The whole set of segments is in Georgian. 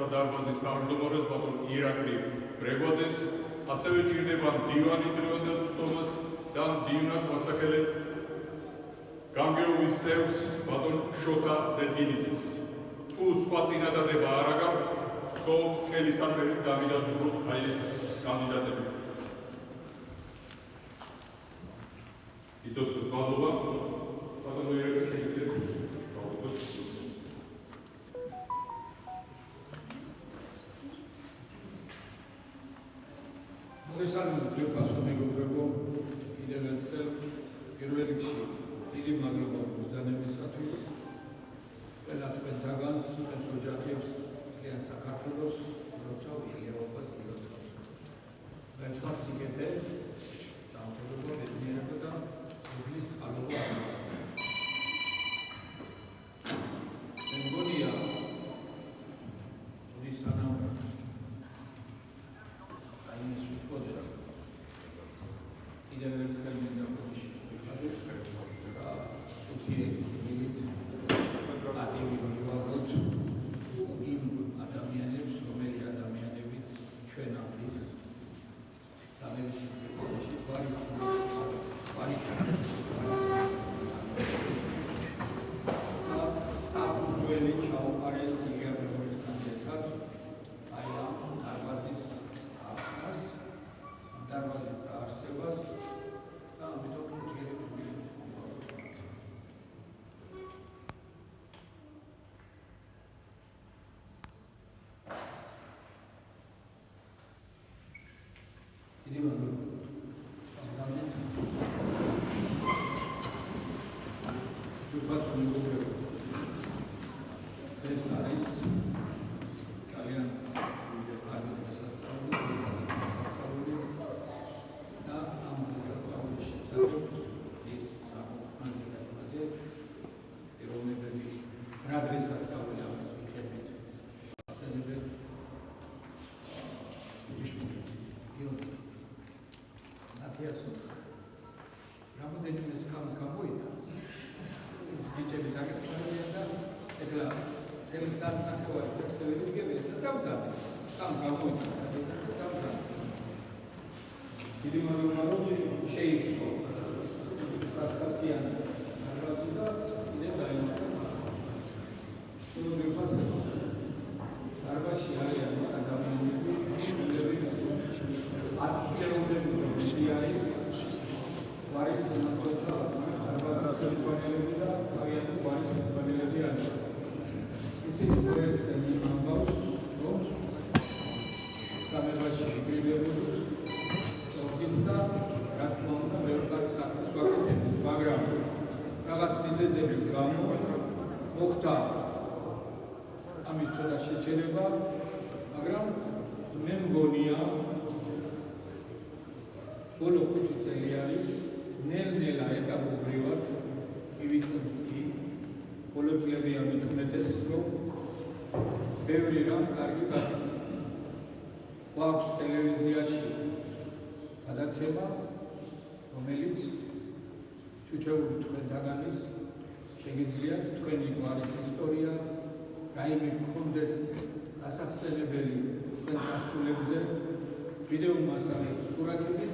შოთა დარბაზის თავმჯდომარეს ბატონ ირაკლი გრეგვაძეს, ასევე ჭირდება მდივანი დღევანდელ სხდომას და მდივნად მოსახელებ გამგეობის წევრს ბატონ შოთა ზედგინიძეს. თუ სხვა წინადადება არ აქვს, მხოლოდ ხელისაწერით დამიდასტუროთ აი ეს კანდიდატები. ითხოვთ მადლობა. ბატონო ირაკლი, შეგიძლიათ გავუსწროთ. მოგესალმებით ძვირფასო მეგობრებო, კიდევ ერთხელ პირველ რიგში დიდი მადლობა ბრძანებისათვის ყველა თქვენთაგანს, თქვენს ოჯახებს, მთლიან საქართველოს, როცა ვიღებობას ილოცავთ. ერთხელ სიკეთე, დამთავრება, ბედნიერება და ღვიძლის წყალობა. მე მგონია, რომ სანამ კიდევ ერთხელ მინდა მოგიშუროთ და ათივი მივაღოთ იმ ადამიანებს, რომელი ადამიანებიც ჩვენ ამის სამეცნიეროში საფუძველი ჩაუყარეს ილია მემორისთან ერთად აი ამ დარბაზის აღებას, დარბაზის დაარსებას და ამიტომ უთიერთობი დიდი მადლობა. ეს არის ძალიან კარგი დასასწრებელი და ამ დასასწრებლის შესახებ ის საკუთრებაზე ეროვნებები რა დასასწრებელი ამის მიხედვით ასენებენ რამოდენიმე სკამს გამოიტანს ეს ბიჭები დაგეყარებიან და ეხლა მთელი საათნახევარი ტექსტები ვიგებიან და დავძაბეთ სკამს გამოიტანს და დავძაბეთ დიდი მადლობა რომ შეიწყო სასაციანი დარბაზი და კიდევ დაემატა დარბაზში არიან ეს ადამიანები ათწლეულები არის ვარის ნაკოთა დარბაზის პანელები და აღიარებულ ვარის პანელები არის. ისინი პროექტები ამბავს, რომ სამებაში შეგრებებული და რა თქმა უნდა მეორე საქმეს ვაკეთებთ, მაგრამ რაღაც მიზეზების გამო მოხდა ამის ცოტა შეჩერება, მაგრამ მე მგონია ბოლო 5 წელი არის ნელ-ნელა ეტაპობრივად მივიწევთ ბოლო წლები ამით უმეტეს, რომ ბევრი რამ კარგი გაკეთდა. გვაქვს ტელევიზიაში გადაცემა, რომელიც თითოეული თქვენთაგანის შეგიძლიათ თქვენი გვარის ისტორია, რაიმე გქონდეს გასახსენებელი თქვენ სასულებზე, ვიდეო მასალით, სურათებით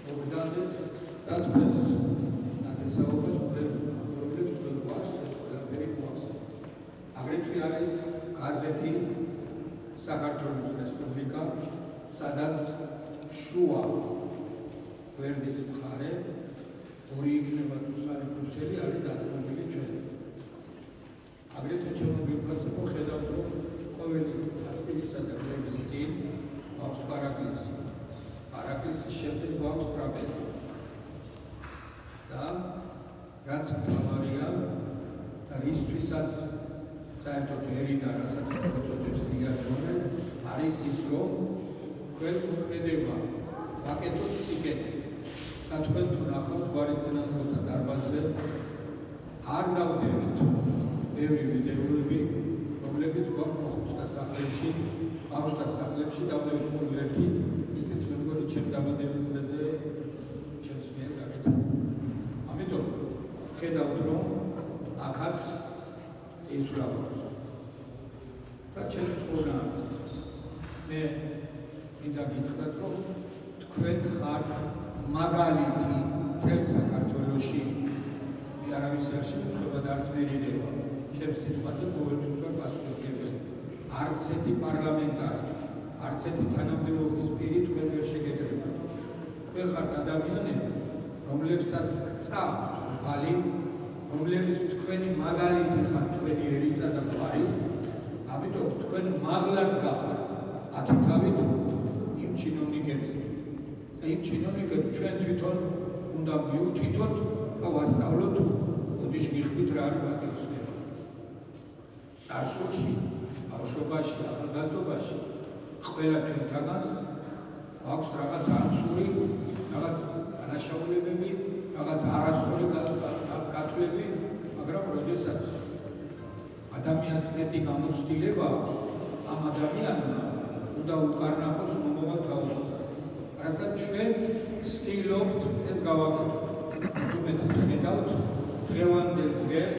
მოგზავნეთ და თქვენს ნათესაობას პრობლემებს თქვენ გვარს ყველაფერი გვაქვს. აგრეთვე არის გაზეთი საქართველოს რესპუბლიკა, სადაც შუა გვერდის მხარე ორი იქნება თუ სამი ფუნქციები არის დადგენილი ჩვენს. აგრეთვე ჩემო ვიფასებო ხედავთ, რომ ყოველი ადგილისა და გვერდის წინ გვაქვს პარაკლისი. პარაკლისის შემდეგ გვაქვს ტრაპეზი. და რაც მთავარია და რისთვისაც საერთოდ ერიდა, რასაც მოწოდებს იგაზონე, არის ის, რომ თქვენ მოქმედება ვაკეთოთ სიკეთე და თქვენ თუ ნახავთ გვარის წინასწარ დარბაზზე არ დავდევით ბევრი ვიდეოები, რომლებიც გვაქვს დასახლებში, ბავშვთა სახლებში დავდევით ყოველერთი, ისიც მე მგონი ჩემ დაბადების დღეზე ჩემს მიერ გაკეთდა. ამიტომ ხედავთ, რომ აქაც წინსვლა გვაქვს. და ჩემ თხოვნა მე მინდა გითხრათ, რომ თქვენ ხართ მაგალითი მთელ საქართველოში. მე არავის არ შემოწმება და არც მერიდება. ჩემს სიტყვაზე ყოველთვის ვარ პასუხისმგებელი. არც ერთი პარლამენტარი, არც ერთი თანამდებობის პირი თქვენ ვერ შეგედრებათ. თქვენ ხართ ადამიანები, რომლებსაც გწავთ ხალი, რომლებიც თქვენი მაგალითი ხართ თქვენი ერისა და გვარის, ამიტომ თქვენ მაღლად გახართ ათითავით იმ ჩინოვნიკებზე. იმ ჩინოვნიკებს ჩვენ თვითონ უნდა მივთითოთ და ვასწავლოთ, ოდიშ გიხდით რა არის პატიოსნება. წარსულში, ბავშვობაში, ახალგაზრდობაში ყველა ჩვენთანაც აქვს რაღაც არცული, რაღაც დანაშაულებები, რაღაც არასწორი გათვლები, მაგრამ როდესაც ადამიანს მეტი გამოცდილება აქვს, ამ ადამიანმა უნდა უკარნახოს მომავალ თაობას. რასაც ჩვენ ვცდილობთ ეს გავაკეთოთ.